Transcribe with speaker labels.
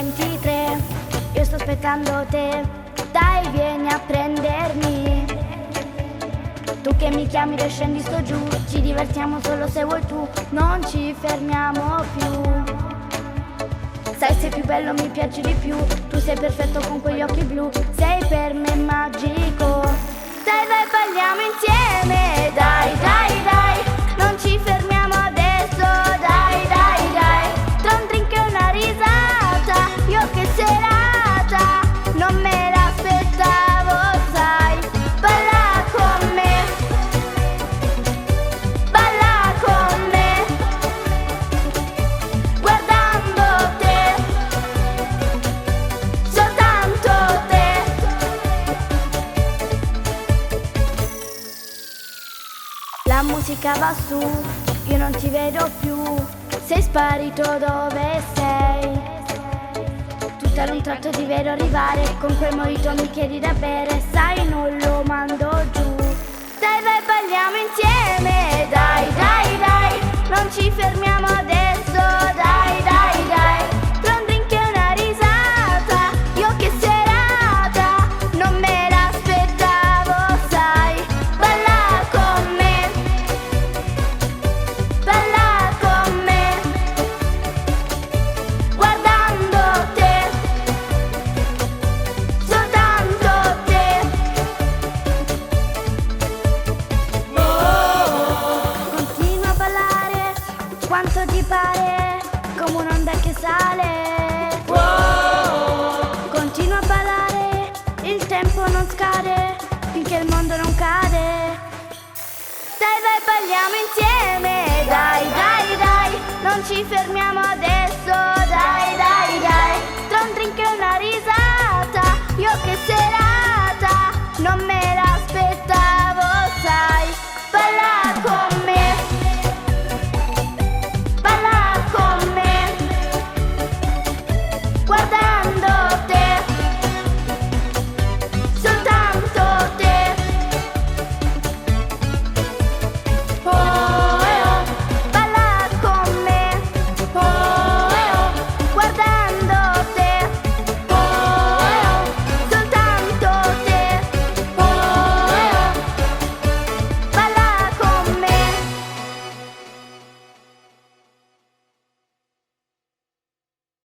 Speaker 1: 23, io sto aspettando te, dai vieni a prendermi. Tu che mi chiami e scendi sto giù, ci divertiamo solo se vuoi tu, non ci fermiamo più. Sai sei più bello, mi piaci di più, tu sei perfetto con quegli occhi blu, sei per me magico. Dai dai balliamo insieme, dai dai dai, non ci fermiamo adesso, dai dai dai. Tra un drink e una risata, io che serata, non me l'aspettavo sai. Balla con me, balla con me, guardando te, soltanto te. La musica va su, io non ti vedo più, sei sparito dove sei. Tutto ad un tratto ti vedo arrivare, con quel mojito mi chiedi da bere, sai non lo mando giù. Dai dai balliamo insieme, dai dai dai, non ci fermiamo adesso, dai dai dai. Tra un drink e una risata, io che serata, non me l'aspettavo sai. Balla con me, balla con me, guardando te, soltanto te. Continua a ballare quanto ti pare, come un'onda che sale. Continua a ballare, il tempo non scade, finché il mondo non cade. Dai dai balliamo insieme, dai dai dai, non ci fermiamo adesso, dai dai.